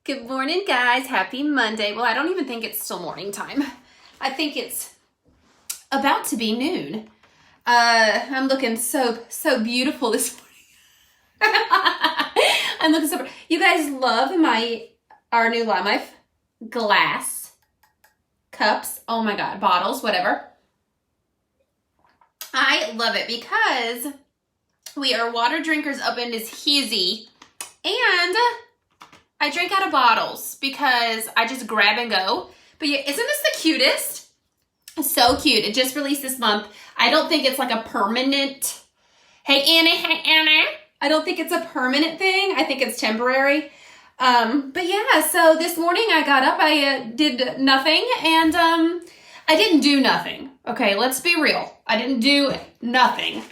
Good morning, guys. Happy Monday. Well, I don't even think it's still morning time. I think it's about to be noon. I'm looking so beautiful this morning. I'm looking so. You guys love our new LimeLife glass cups. Oh my God, bottles, whatever. I love it because we are water drinkers up in this hizzy, and I drink out of bottles because I just grab and go. But yeah, isn't this the cutest? It's so cute. It just released this month. I don't think it's like a permanent. Hey Anna. I don't think it's a permanent thing. I think it's temporary. But yeah, so this morning I got up, I did nothing, and I didn't do nothing. Okay, let's be real. I didn't do nothing.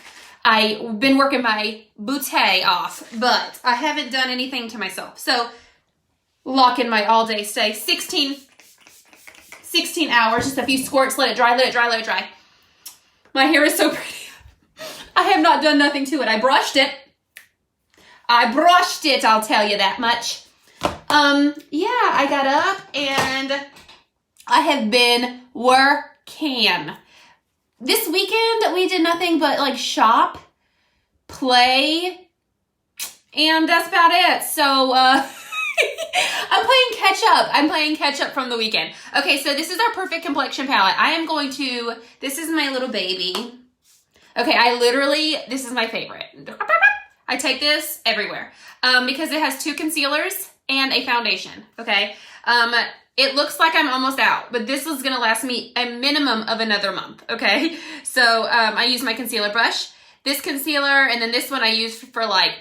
I've been working my bootay off, but I haven't done anything to myself. So lock in my all day stay. 16 hours, just a few squirts, let it dry. My hair is so pretty. I have not done nothing to it. I brushed it, I'll tell you that much. Yeah, I got up and I have been working. This weekend, we did nothing but like shop, play, and that's about it. So, I'm playing catch up from the weekend. Okay, so this is our perfect complexion palette. This is my little baby. Okay, this is my favorite. I take this everywhere because it has 2 concealers and a foundation, okay? It looks like I'm almost out, but this is gonna last me a minimum of another month, okay? So I use my concealer brush, this concealer, and then this one I use for like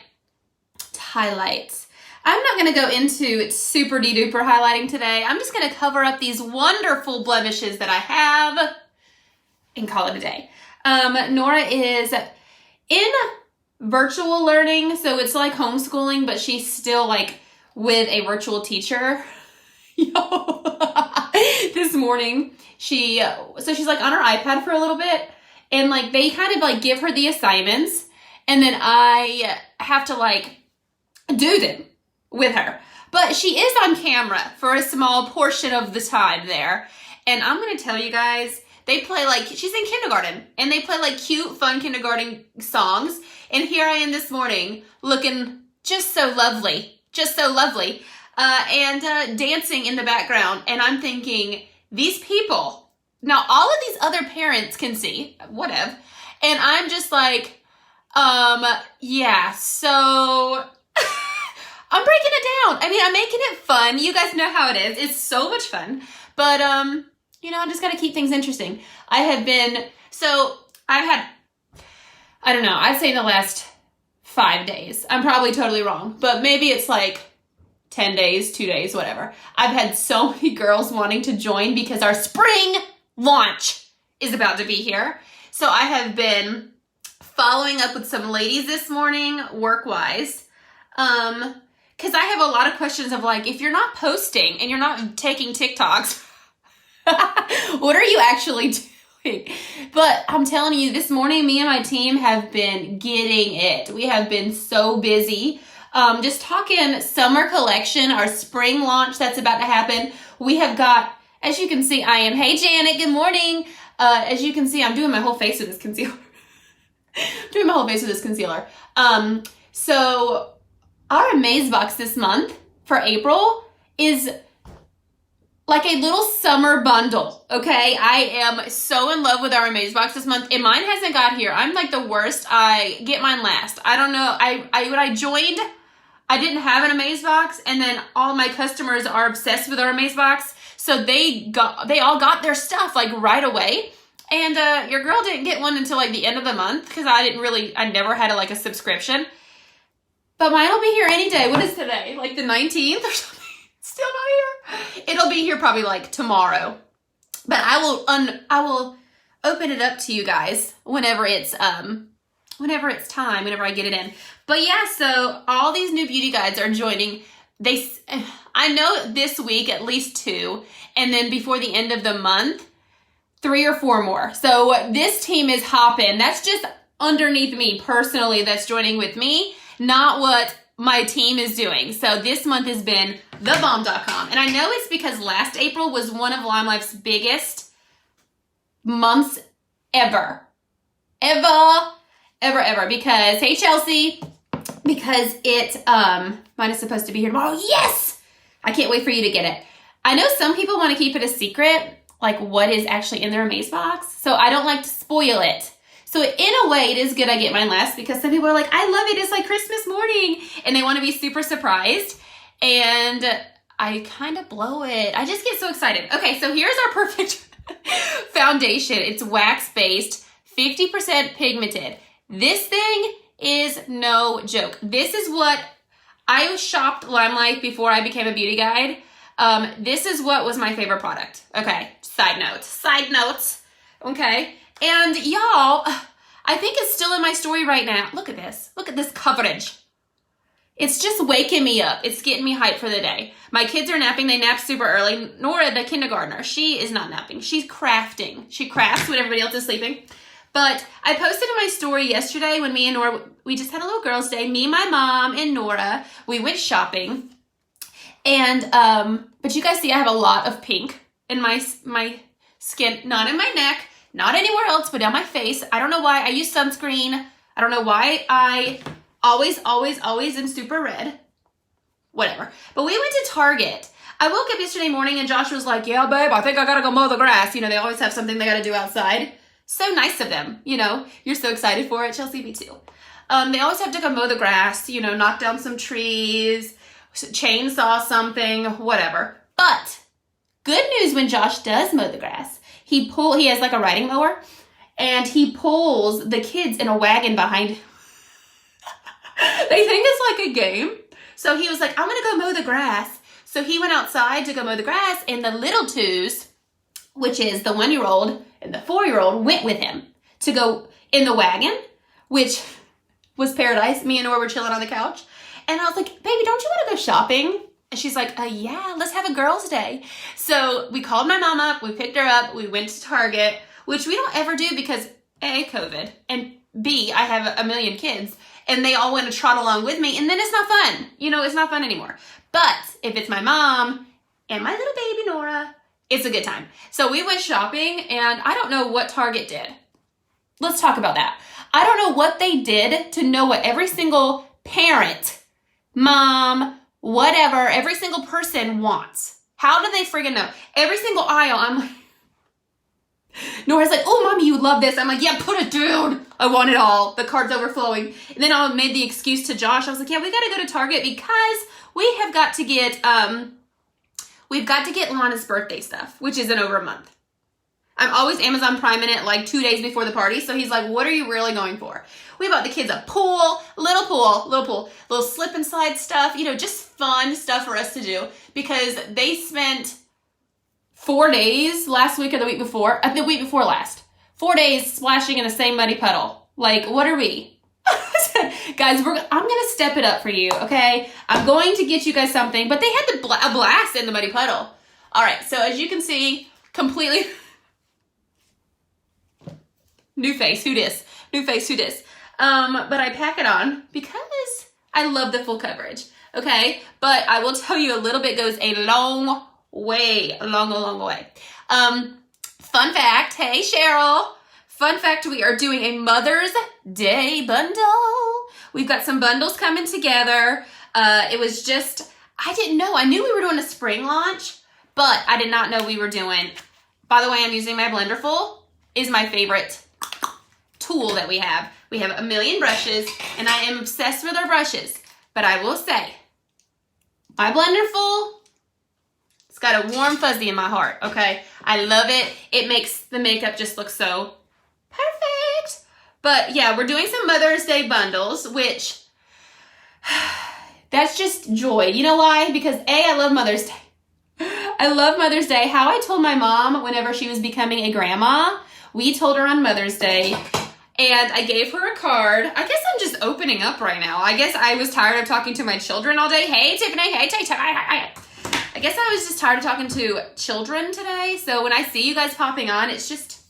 highlights. I'm not gonna go into super duper highlighting today. I'm just gonna cover up these wonderful blemishes that I have and call it a day. Nora is in virtual learning, so it's like homeschooling, but she's still like with a virtual teacher. This morning she's like on her iPad for a little bit, and like they kind of like give her the assignments, and then I have to like do them with her. But she is on camera for a small portion of the time there. And I'm gonna tell you guys, they play like, she's in kindergarten, and they play like cute, fun kindergarten songs. And here I am this morning looking just so lovely, and dancing in the background. And I'm thinking, these people, now all of these other parents can see, whatever. And I'm just like, yeah, so I'm breaking it down. I mean, I'm making it fun. You guys know how it is. It's so much fun. But, I just got to keep things interesting. I don't know, I'd say in the last 5 days. I'm probably totally wrong, but maybe it's like 10 days, 2 days, whatever. I've had so many girls wanting to join because our spring launch is about to be here. So I have been following up with some ladies this morning, work-wise, because I have a lot of questions of like, if you're not posting and you're not taking TikToks, what are you actually doing? But I'm telling you, this morning, me and my team have been getting it. We have been so busy. Just talking summer collection, our spring launch that's about to happen. We have got, as you can see, hey Janet, good morning. As you can see, I'm doing my whole face with this concealer. So our Amaze box this month for April is like a little summer bundle, okay? I am so in love with our Amaze box this month, and mine hasn't got here. I'm like the worst. I get mine last. I don't know. When I joined, I didn't have an Amaze box, and then all my customers are obsessed with our Amaze box, so they all got their stuff like right away. And your girl didn't get one until like the end of the month because I never had a subscription. But mine will be here any day. What is today? Like the 19th or something? Still not here. It'll be here probably like tomorrow. But I will open it up to you guys whenever it's time, whenever I get it in. But yeah, so all these new beauty guides are joining. I know this week at least 2, and then before the end of the month, 3 or 4 more. So this team is hopping. That's just underneath me personally that's joining with me, not what my team is doing. So this month has been thebalm.com. And I know it's because last April was one of LimeLife's biggest months ever. Ever. Because, hey, Chelsea, because it, mine is supposed to be here tomorrow. Yes! I can't wait for you to get it. I know some people want to keep it a secret, like what is actually in their Amaze box. So I don't like to spoil it. So in a way, it is good I get mine last because some people are like, I love it. It's like Christmas morning. And they want to be super surprised. And I kind of blow it. I just get so excited. Okay, so here's our perfect foundation. It's wax-based, 50% pigmented. This thing is no joke. This is what I shopped LimeLife before I became a beauty guide. This is what was my favorite product. Okay, side note. Okay, and y'all, I think it's still in my story right now. Look at this coverage. It's just waking me up. It's getting me hyped for the day. My kids are napping. They nap super early. Nora, the kindergartner, she is not napping. She's crafting. She crafts when everybody else is sleeping. But I posted in my story yesterday when me and Nora, we just had a little girls' day. Me, my mom, and Nora, we went shopping. And, but you guys see I have a lot of pink in my skin, not in my neck, not anywhere else, but down my face. I don't know why. I use sunscreen. I don't know why I always am super red. Whatever. But we went to Target. I woke up yesterday morning and Josh was like, yeah, babe, I think I gotta go mow the grass. You know, they always have something they gotta do outside. So nice of them, you know. You're so excited for it. Chelsea, me too. They always have to go mow the grass, you know, knock down some trees, chainsaw something, whatever. But good news when Josh does mow the grass. He has like a riding mower and he pulls the kids in a wagon behind him. They think it's like a game. So he was like, I'm going to go mow the grass. So he went outside to go mow the grass and the little twos, which is the 1-year-old and the 4-year-old, went with him to go in the wagon, which was paradise. Me and Nora were chilling on the couch. And I was like, baby, don't you want to go shopping? And she's like, yeah, let's have a girls' day. So we called my mom up. We picked her up. We went to Target, which we don't ever do because A, COVID, and B, I have a million kids. And they all want to trot along with me. And then it's not fun. You know, it's not fun anymore. But if it's my mom and my little baby Nora, it's a good time. So we went shopping and I don't know what Target did. Let's talk about that. I don't know what they did to know what every single parent, mom, whatever, every single person wants. How do they friggin' know? Every single aisle, I'm like, Nora's like, oh, mommy, you love this. I'm like, yeah, put it down. I want it all. The cart's overflowing. And then I made the excuse to Josh. I was like, yeah, we got to go to Target because we have got to get, Lana's birthday stuff, which is in over a month. I'm always Amazon Priming it like 2 days before the party. So he's like, what are you really going for? We bought the kids a little slip and slide stuff, you know, just fun stuff for us to do because they spent 4 days last week or the week before last, 4 days splashing in the same muddy puddle. Like, what are we? Guys, I'm going to step it up for you, okay? I'm going to get you guys something, but they had a blast in the muddy puddle. All right, so as you can see, completely new face, who dis? But I pack it on because I love the full coverage, okay? But I will tell you a little bit goes a long way, a long way. Fun fact, hey Cheryl. Fun fact, we are doing a Mother's Day bundle. We've got some bundles coming together. It was just, I didn't know. I knew we were doing a spring launch, but I did not know we were doing, by the way, I'm using my Blenderful, is my favorite tool that we have. We have a million brushes, and I am obsessed with our brushes. But I will say, my Blenderful, it's got a warm fuzzy in my heart, okay? I love it. It makes the makeup just look so perfect. But yeah, we're doing some Mother's Day bundles, which that's just joy. You know why? Because A, I love Mother's Day. I love Mother's Day. How I told my mom whenever she was becoming a grandma, we told her on Mother's Day, and I gave her a card. I guess I'm just opening up right now. I guess I was tired of talking to my children all day. Hey, Tiffany. Hey, Tay. I guess I was just tired of talking to children today. So when I see you guys popping on, it's just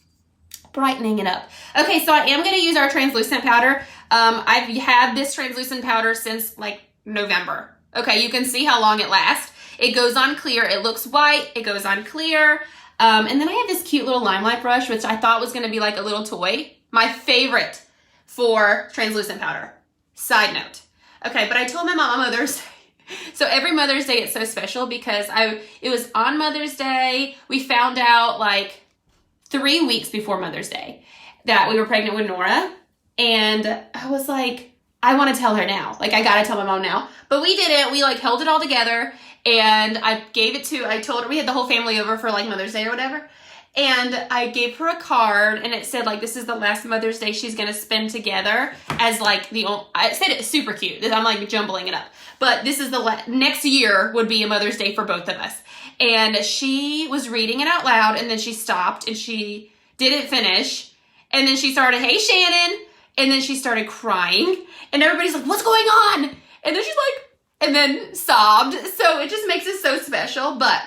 brightening it up. Okay, so I am going to use our translucent powder. I've had this translucent powder since like November. Okay, you can see how long it lasts. It goes on clear. It looks white. It goes on clear. And then I have this cute little LimeLife brush, which I thought was going to be like a little toy. My favorite for translucent powder. Side note. Okay, but I told my mom on Mother's Day. So every Mother's Day, it's so special because it was on Mother's Day. We found out like 3 weeks before Mother's Day that we were pregnant with Nora. And I was like, I want to tell her now. Like, I got to tell my mom now. But we didn't. We like held it all together. And I told her, we had the whole family over for like Mother's Day or whatever. And I gave her a card and it said like, this is the last Mother's Day she's going to spend together as like I said it super cute. I'm like jumbling it up. But this is next year would be a Mother's Day for both of us. And she was reading it out loud and then she stopped and she didn't finish. And then she started, hey, Shannon. And then she started crying and everybody's like, what's going on? And then she's like, and then sobbed. So it just makes it so special. But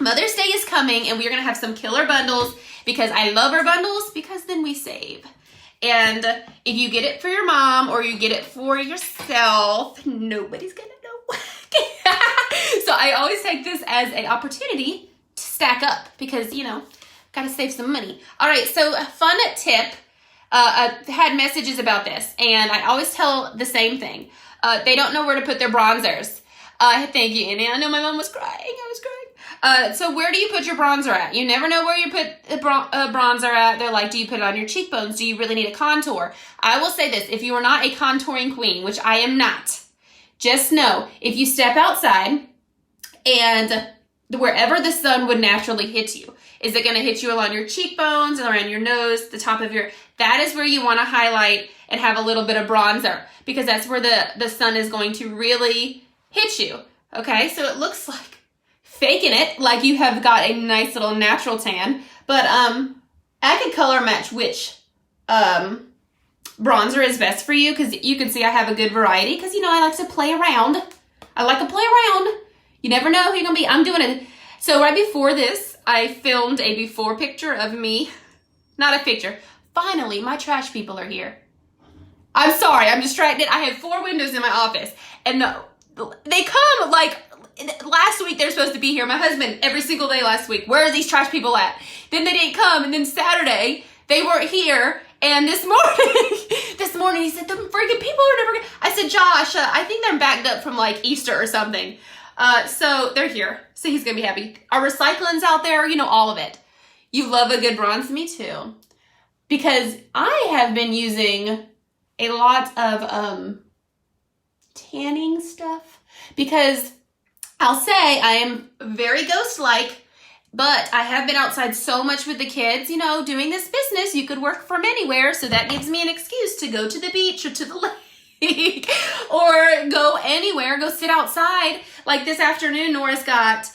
Mother's Day is coming and we're going to have some killer bundles because I love our bundles because then we save. And if you get it for your mom or you get it for yourself, nobody's going to know. So I always take this as an opportunity to stack up because, you know, got to save some money. All right, so a fun tip. I had messages about this and I always tell the same thing. They don't know where to put their bronzers. Thank you, Annie. I know my mom was crying. I was crying. So where do you put your bronzer at? You never know where you put a bronzer at. They're like, do you put it on your cheekbones? Do you really need a contour? I will say this. If you are not a contouring queen, which I am not, just know if you step outside and wherever the sun would naturally hit you, is it going to hit you along your cheekbones, around your nose, the top of that is where you want to highlight and have a little bit of bronzer because that's where the sun is going to really hit you. Okay, so it looks like faking it, like you have got a nice little natural tan, but I could color match which bronzer is best for you because you can see I have a good variety because, you know, I like to play around. I like to play around. You never know who you're going to be. I'm doing it. So right before this, I filmed a before picture of me. Not a picture. Finally, my trash people are here. I'm sorry, I'm distracted. I have 4 windows in my office. And they come like, last week they're supposed to be here. My husband, every single day last week, where are these trash people at? Then they didn't come. And then Saturday, they weren't here. And this morning, he said, the freaking people are never gonna. I said, Josh, I think they're backed up from like Easter or something. So they're here. So he's gonna be happy. Our recycling's out there, you know, all of it. You love a good bronze, me too. Because I have been using a lot of tanning stuff. Because I'll say I am very ghost-like, but I have been outside so much with the kids, you know, doing this business. You could work from anywhere, so that gives me an excuse to go to the beach or to the lake or go anywhere, go sit outside. Like this afternoon, Nora's got,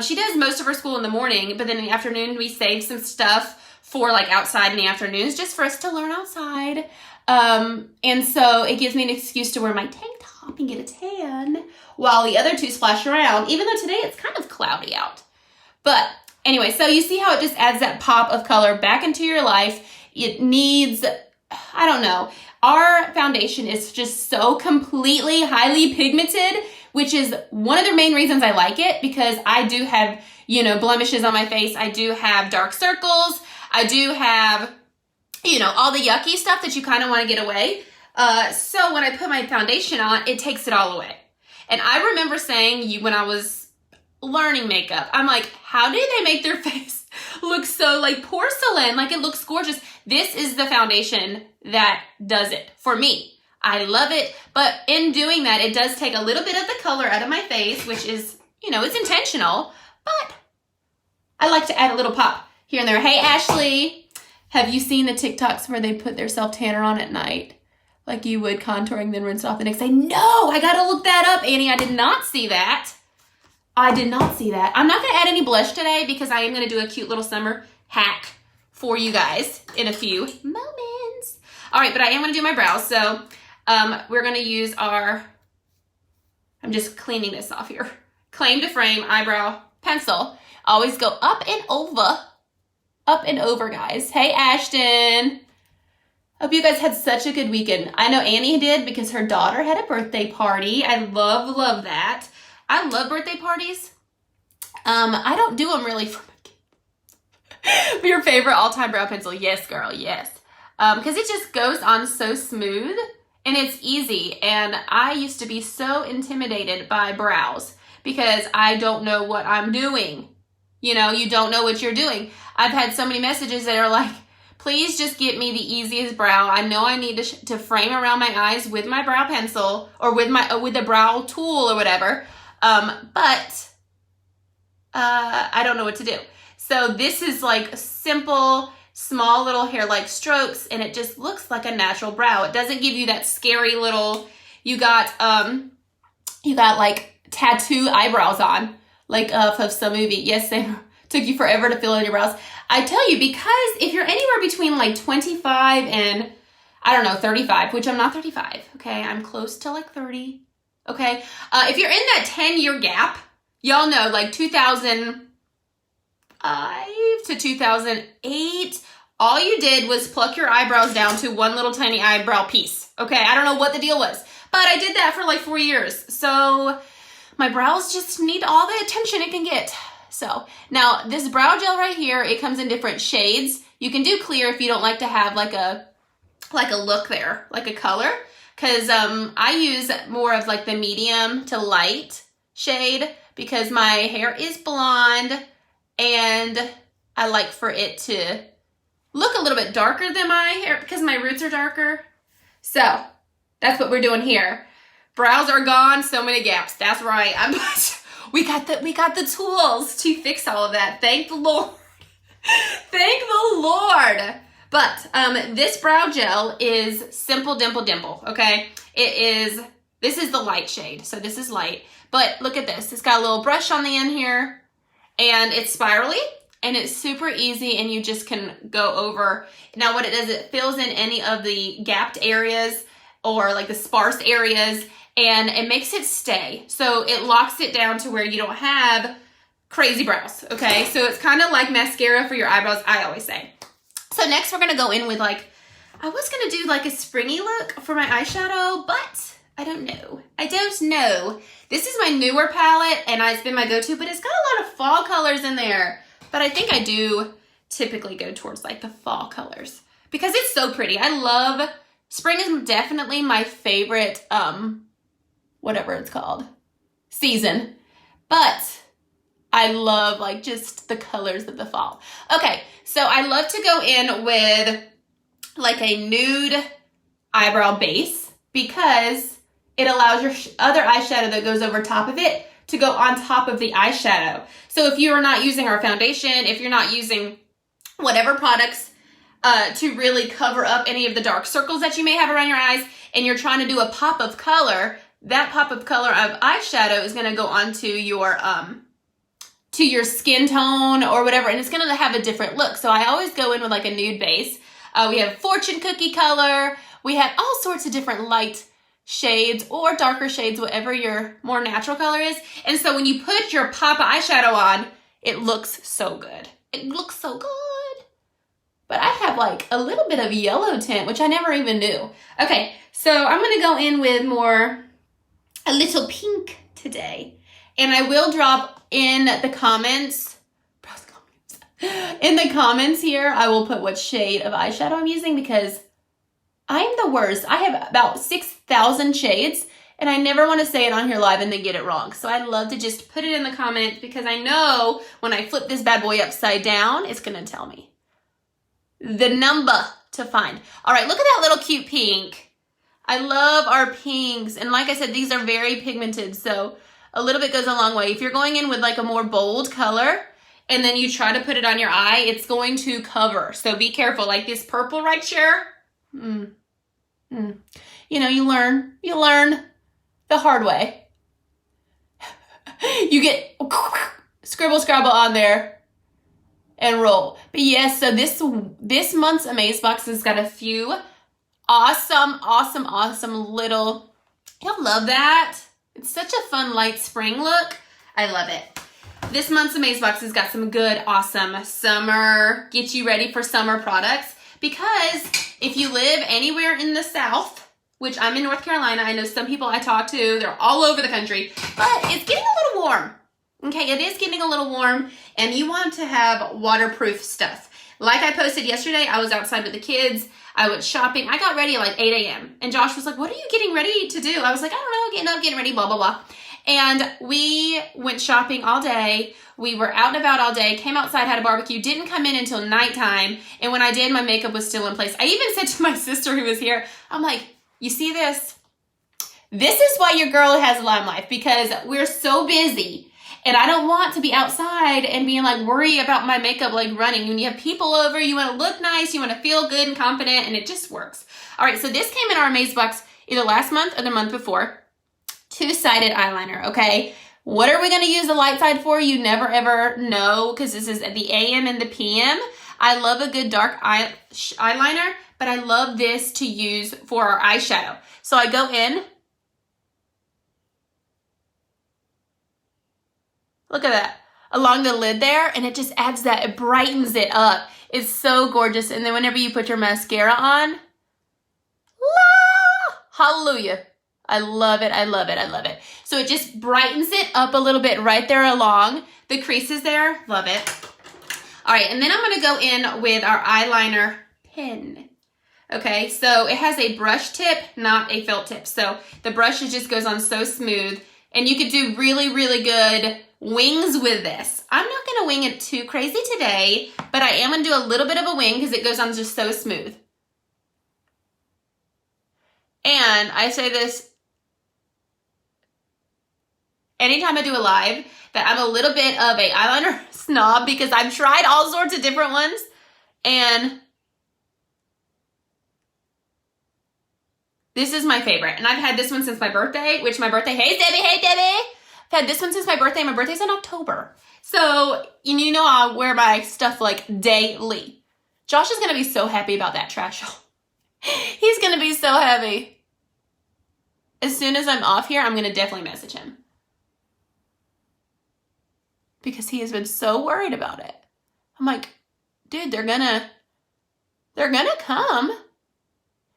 she does most of her school in the morning, but then in the afternoon we save some stuff for like outside in the afternoons just for us to learn outside. And so it gives me an excuse to wear my tank top and get a tan while the other two splash around, even though today it's kind of cloudy out. But anyway, so you see how it just adds that pop of color back into your life. It needs, I don't know, our foundation is just so completely highly pigmented, which is one of the main reasons I like it because I do have, you know, blemishes on my face. I do have dark circles. I do have, you know, all the yucky stuff that you kind of want to get away. So when I put my foundation on, it takes it all away. And I remember saying when I was learning makeup, I'm like, how do they make their face look so like porcelain? Like it looks gorgeous. This is the foundation that does it for me. I love it. But in doing that, it does take a little bit of the color out of my face, which is, you know, it's intentional, but I like to add a little pop here and there. Hey, Ashley, have you seen the TikToks where they put their self-tanner on at night? Like you would contouring, then rinse off the next day? No, I gotta look that up, Annie. I did not see that. I did not see that. I'm not gonna add any blush today because I am gonna do a cute little summer hack for you guys in a few moments. All right, but I am gonna do my brows. So we're gonna use our, I'm just cleaning this off here, Claim to Frame eyebrow pencil. Always go up and over, guys. Hey, Ashton. Hope you guys had such a good weekend. I know Annie did because her daughter had a birthday party. I love that. I love birthday parties. I don't do them really for your favorite all-time brow pencil. Yes, girl, yes. Because it just goes on so smooth and it's easy. And I used to be so intimidated by brows because I don't know what I'm doing. You know, you don't know what you're doing. I've had so many messages that are like, please just get me the easiest brow. I know I need to frame around my eyes with my brow pencil or with the brow tool or whatever. But I don't know what to do. So this is like simple, small little hair-like strokes, and it just looks like a natural brow. It doesn't give you that scary little, you got like tattoo eyebrows on, like of some movie. Yes, they took you forever to fill in your brows. I tell you, because if you're anywhere between like 25 and, I don't know, 35, which I'm not 35, okay? I'm close to like 30, okay? If you're in that 10-year gap, y'all know like 2005 to 2008, all you did was pluck your eyebrows down to one little tiny eyebrow piece, okay? I don't know what the deal was, but I did that for like 4 years. So my brows just need all the attention it can get. So now this brow gel right here, it comes in different shades. You can do clear if you don't like to have like a look there, like a color. Cause I use more of like the medium to light shade because my hair is blonde and I like for it to look a little bit darker than my hair because my roots are darker. So that's what we're doing here. Brows are gone, so many gaps. That's right. We got the tools to fix all of that. Thank the Lord. Thank the Lord. But this brow gel is Simple Dimple Dimple, okay? This is the light shade, so this is light. But look at this. It's got a little brush on the end here, and it's spirally, and it's super easy, and you just can go over. Now what it does, it fills in any of the gapped areas or like the sparse areas, and it makes it stay. So it locks it down to where you don't have crazy brows, okay? So it's kind of like mascara for your eyebrows, I always say. So next we're gonna go in with like, I was gonna do like a springy look for my eyeshadow, but I don't know. This is my newer palette, and it's been my go-to, but it's got a lot of fall colors in there. But I think I do typically go towards like the fall colors because it's so pretty. Spring is definitely my favorite, whatever it's called, season. But I love like just the colors of the fall. Okay, so I love to go in with like a nude eyebrow base because it allows your other eyeshadow that goes over top of it to go on top of the eyeshadow. So if you are not using our foundation, if you're not using whatever products to really cover up any of the dark circles that you may have around your eyes, and you're trying to do a pop of color, that pop of color of eyeshadow is going to go onto your to your skin tone or whatever, and it's going to have a different look. So I always go in with like a nude base. We have fortune cookie color. We have all sorts of different light shades or darker shades, whatever your more natural color is. And so when you put your pop of eyeshadow on, it looks so good. It looks so good. But I have like a little bit of yellow tint, which I never even knew. Okay, so I'm going to go in with a little pink today. And I will drop in the comments, here, I will put what shade of eyeshadow I'm using because I'm the worst. I have about 6,000 shades, and I never want to say it on here live and then get it wrong. So I love to just put it in the comments because I know when I flip this bad boy upside down, it's going to tell me the number to find. All right, look at that little cute pink. I love our pinks. And like I said, these are very pigmented, so a little bit goes a long way. If you're going in with like a more bold color and then you try to put it on your eye, it's going to cover. So be careful. Like this purple right here. You know, you learn the hard way. You get scribble scrabble on there and roll. But yes, so this month's Amaze Box has got a few awesome little, you'll love that. It's such a fun light spring look. I love it. This month's Amaze Box has got some good, awesome summer, get you ready for summer products because if you live anywhere in the South, which I'm in North Carolina, I know some people I talk to, they're all over the country, but it's getting a little warm. Okay, it is getting a little warm, and you want to have waterproof stuff. Like I posted yesterday, I was outside with the kids. I went shopping. I got ready at like 8 a.m. And Josh was like, what are you getting ready to do? I was like, I don't know, getting up, getting ready, blah, blah, blah. And we went shopping all day. We were out and about all day, came outside, had a barbecue, didn't come in until nighttime. And when I did, my makeup was still in place. I even said to my sister who was here, I'm like, you see this? This is why your girl has LimeLife, because we're so busy. And I don't want to be outside and being like worry about my makeup like running. When you have people over, you want to look nice, you want to feel good and confident, and it just works. All right, so this came in our Amaze box either last month or the month before. Two-sided eyeliner, okay? What are we going to use the light side for? You never ever know, because this is the AM and the PM. I love a good dark eyeliner, but I love this to use for our eyeshadow. So I go in. Look at that, along the lid there, and it just adds that, it brightens it up. It's so gorgeous. And then whenever you put your mascara on, hallelujah. I love it, I love it, I love it. So it just brightens it up a little bit right there along the creases there. Love it. All right, and then I'm gonna go in with our eyeliner pen. Okay, so it has a brush tip, not a felt tip. So the brush just goes on so smooth, and you could do really, really good wings with this. I'm not gonna wing it too crazy today, but I am gonna do a little bit of a wing because it goes on just so smooth. And I say this anytime I do a live, that I'm a little bit of a eyeliner snob because I've tried all sorts of different ones, and this is my favorite. And I've had this one since my birthday, hey Debbie. I've had this one since my birthday. My birthday's in October. So, you know I wear my stuff like daily. Josh is gonna be so happy about that trash haul. He's gonna be so happy. As soon as I'm off here, I'm gonna definitely message him, because he has been so worried about it. I'm like, dude, they're gonna come.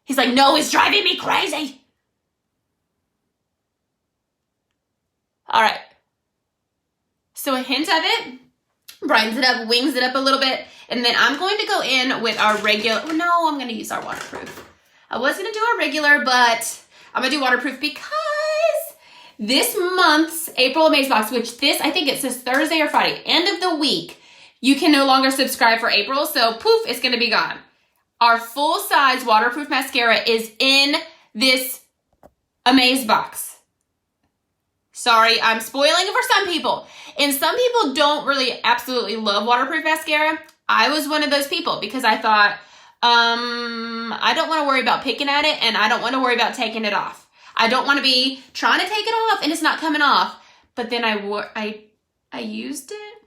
He's like, no, it's driving me crazy. All right. So a hint of it, brightens it up, wings it up a little bit, and then I'm going to go in with our regular, oh no, I'm gonna use our waterproof. I was gonna do our regular, but I'm gonna do waterproof because this month's April Amaze box, which this, I think it says Thursday or Friday, end of the week, you can no longer subscribe for April, so poof, it's gonna be gone. Our full-size waterproof mascara is in this Amaze box. Sorry, I'm spoiling it for some people. And some people don't really absolutely love waterproof mascara. I was one of those people because I thought, I don't want to worry about picking at it, and I don't want to worry about taking it off. I don't want to be trying to take it off and it's not coming off. But then I used it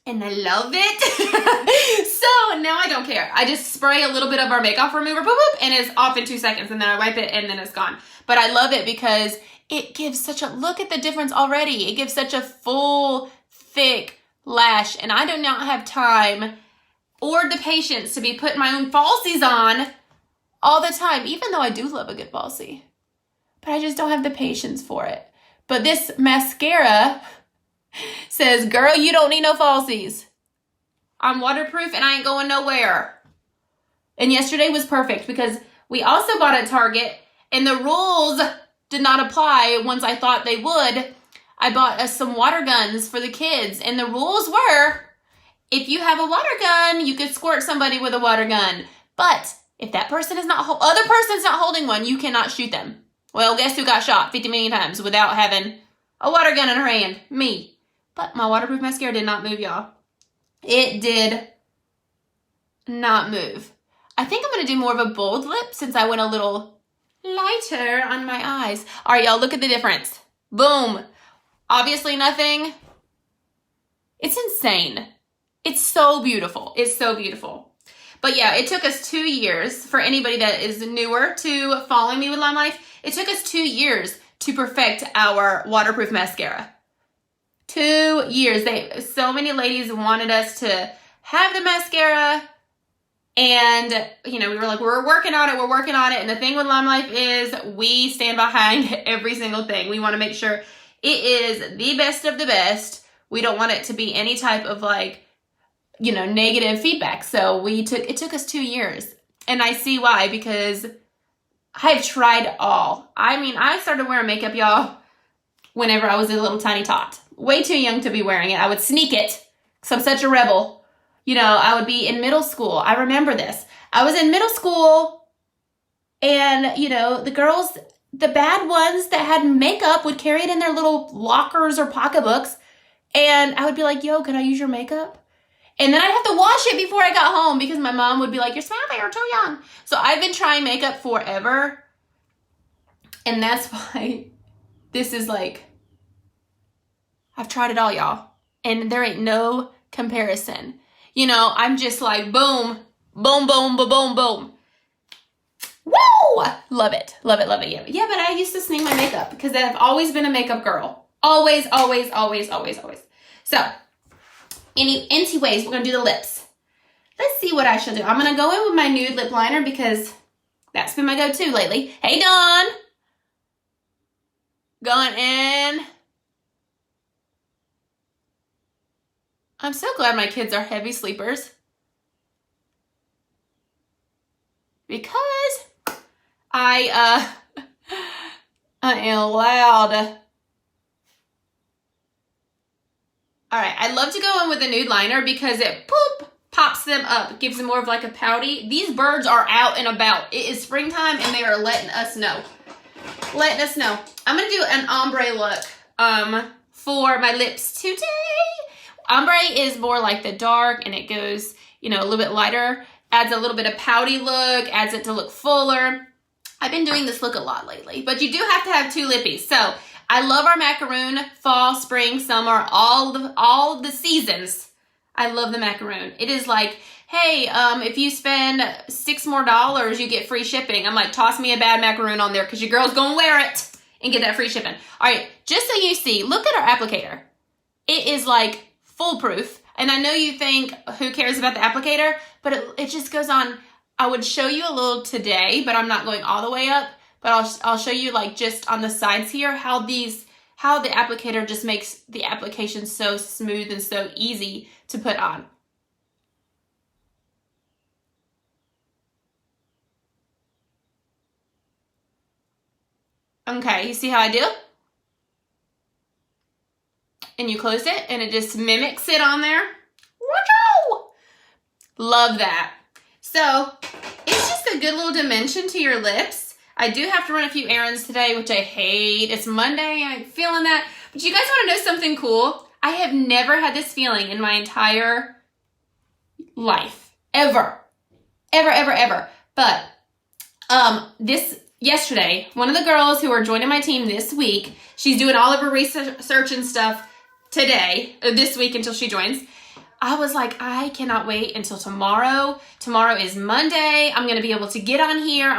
and I love it. So now I don't care. I just spray a little bit of our makeup remover, boop, boop, and it's off in 2 seconds, and then I wipe it and then it's gone. But I love it because it gives such a, look at the difference already. It gives such a full, thick lash, and I do not have time or the patience to be putting my own falsies on all the time, even though I do love a good falsie. But I just don't have the patience for it. But this mascara says, girl, you don't need no falsies. I'm waterproof and I ain't going nowhere. And yesterday was perfect because we also bought at Target, and the rules did not apply once I thought they would. I bought us some water guns for the kids, and the rules were, if you have a water gun, you could squirt somebody with a water gun. But if that person is not, other person's not holding one, you cannot shoot them. Well, guess who got shot 50 million times without having a water gun in her hand? Me. But my waterproof mascara did not move, y'all. It did not move. I think I'm going to do more of a bold lip since I went a little lighter on my eyes. All right, y'all, look at the difference. Boom. Obviously nothing. It's insane. It's so beautiful. It's so beautiful. But yeah, it took us 2 years. For anybody that is newer to following me with LimeLife, it took us 2 years to perfect our waterproof mascara. 2 years. So many ladies wanted us to have the mascara. And, you know, we were like, we're working on it. And the thing with LimeLife is we stand behind every single thing. We want to make sure it is the best of the best. We don't want it to be any type of like, you know, negative feedback. So it took us 2 years. And I see why, because I've tried all. I mean, I started wearing makeup, y'all, whenever I was a little tiny tot. Way too young to be wearing it. I would sneak it because I'm such a rebel. You know, I would be in middle school. I remember this. I was in middle school and, you know, the girls, the bad ones that had makeup would carry it in their little lockers or pocketbooks. And I would be like, yo, can I use your makeup? And then I'd have to wash it before I got home because my mom would be like, you're smelly, you're too young. So I've been trying makeup forever. And that's why this is like, I've tried it all, y'all. And there ain't no comparison. You know, I'm just like, boom, boom, boom, boom, boom, boom. Woo! Love it. Love it, love it. Yeah, but I used to sneak my makeup because I've always been a makeup girl. Always, always, always, always, always. So, anyways, we're going to do the lips. Let's see what I should do. I'm going to go in with my nude lip liner because that's been my go-to lately. Hey, Dawn. Going in. I'm so glad my kids are heavy sleepers because I am loud. All right, I love to go in with a nude liner because it pops them up, gives them more of like a pouty. These birds are out and about. It is springtime and they are letting us know. I'm gonna do an ombre look for my lips today. Ombre is more like the dark and it goes, you know, a little bit lighter, adds a little bit of pouty look, adds it to look fuller. I've been doing this look a lot lately, but you do have to have 2 lippies. So I love our macaroon, fall, spring, summer, all the seasons. I love the macaroon. It is like, hey, if you spend $6 more, you get free shipping. I'm like, toss me a bad macaroon on there because your girl's gonna wear it and get that free shipping. All right, just so you see, look at our applicator. It is like foolproof. And I know you think, who cares about the applicator? But it just goes on. I would show you a little today, but I'm not going all the way up. But I'll show you like just on the sides here how the applicator just makes the application so smooth and so easy to put on. Okay, you see how I do? And you close it and it just mimics it on there. Whoa! Love that. So it's just a good little dimension to your lips. I do have to run a few errands today, which I hate. It's Monday, I'm feeling that. But you guys want to know something cool? I have never had this feeling in my entire life. Ever. Ever. But yesterday, one of the girls who are joining my team this week, she's doing all of her research and stuff this week until she joins. I was like, I cannot wait until tomorrow. Tomorrow is Monday. I'm going to be able to get on here.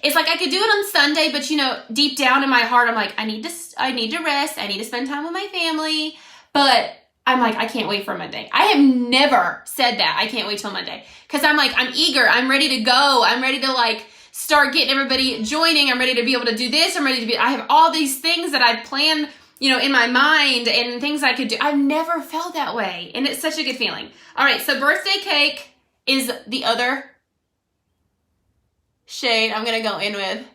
It's like I could do it on Sunday, but you know, deep down in my heart, I'm like, I need to rest. I need to spend time with my family. But I'm like, I can't wait for Monday. I have never said that. I can't wait till Monday. Cause I'm like, I'm eager. I'm ready to go. I'm ready to like start getting everybody joining. I'm ready to be able to do this. I have all these things that I've planned, you know, in my mind and things I could do. I've never felt that way. And it's such a good feeling. All right. So birthday cake is the other shade I'm going to go in with.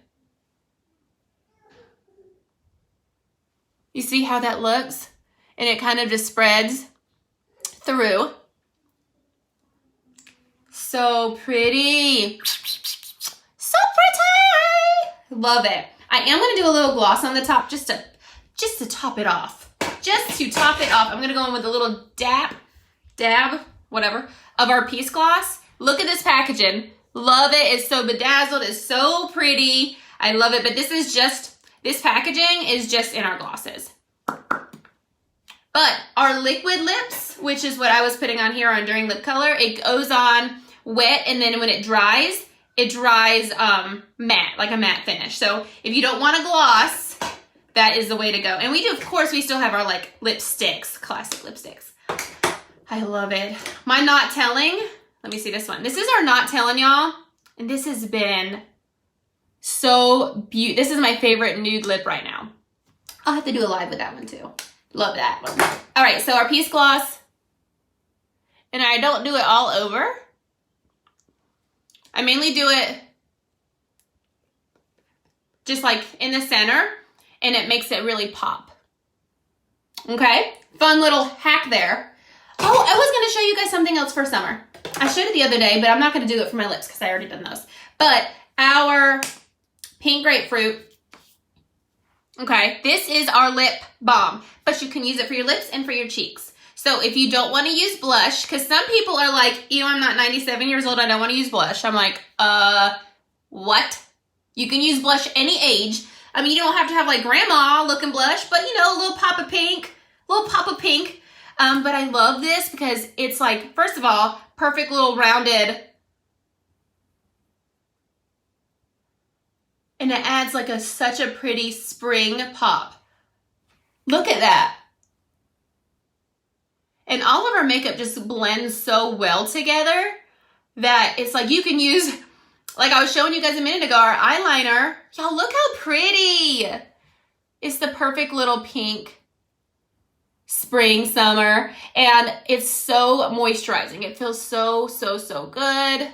You see how that looks? And it kind of just spreads through. So pretty. So pretty. Love it. I am going to do a little gloss on the top just to top it off. I'm going to go in with a little dab, whatever, of our Peace Gloss. Look at this packaging. Love it. It's so bedazzled. It's so pretty. I love it. But this packaging is just in our glosses. But our liquid lips, which is what I was putting on here on During Lip Color, it goes on wet, and then when it dries matte, like a matte finish. So if you don't want a gloss, that is the way to go. And we do, of course, we still have our like lipsticks, classic lipsticks. I love it. My not telling Let me see this one. This is our Not Telling Y'all. And this has been so beautiful. This is my favorite nude lip right now. I'll have to do a live with that one too. Love that one. All right, so our Peace Gloss. And I don't do it all over. I mainly do it just like in the center, and it makes it really pop. Okay, fun little hack there. Oh, I was gonna show you guys something else for summer. I showed it the other day, but I'm not gonna do it for my lips because I already done those. But our pink grapefruit, okay, this is our lip balm, but you can use it for your lips and for your cheeks. So if you don't want to use blush, because some people are like, I'm not 97 years old, I don't want to use blush. I'm like, what? You can use blush any age. I mean, you don't have to have like grandma looking blush, but a little pop of pink, but I love this because it's like, first of all, perfect little rounded, and it adds like such a pretty spring pop. Look at that. And all of our makeup just blends so well together that it's like you can use, like I was showing you guys a minute ago, our eyeliner. Y'all, look how pretty. It's the perfect little pink spring, summer, and it's so moisturizing. It feels so, so, so good.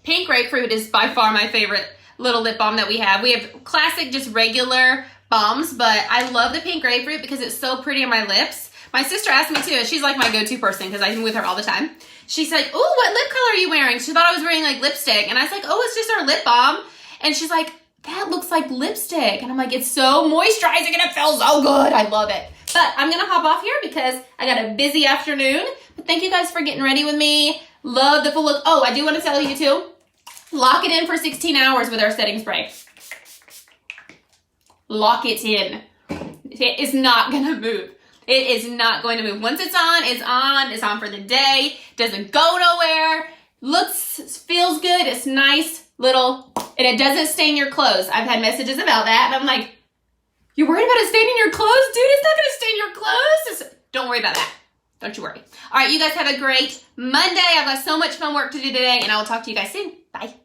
Pink grapefruit is by far my favorite little lip balm that we have. We have classic, just regular balms, but I love the pink grapefruit because it's so pretty on my lips. My sister asked me too. She's like my go-to person because I'm with her all the time. She's like, "Ooh, what lip color are you wearing?" She thought I was wearing like lipstick, and I was like, "Oh, it's just our lip balm." And she's like, "That looks like lipstick," and I'm like, "It's so moisturizing and it feels so good. I love it." But I'm gonna hop off here because I got a busy afternoon. But thank you guys for getting ready with me. Love the full look. Oh, I do want to tell you too. Lock it in for 16 hours with our setting spray. Lock it in. It is not gonna move. It is not going to move. Once it's on, it's on. It's on for the day. Doesn't go nowhere. Looks, feels good. It's nice, little, and it doesn't stain your clothes. I've had messages about that, and I'm like, you're worried about it staining your clothes? Dude, it's not gonna stain your clothes. Don't worry about that. Don't you worry. All right, you guys have a great Monday. I've got so much fun work to do today, and I will talk to you guys soon. Bye.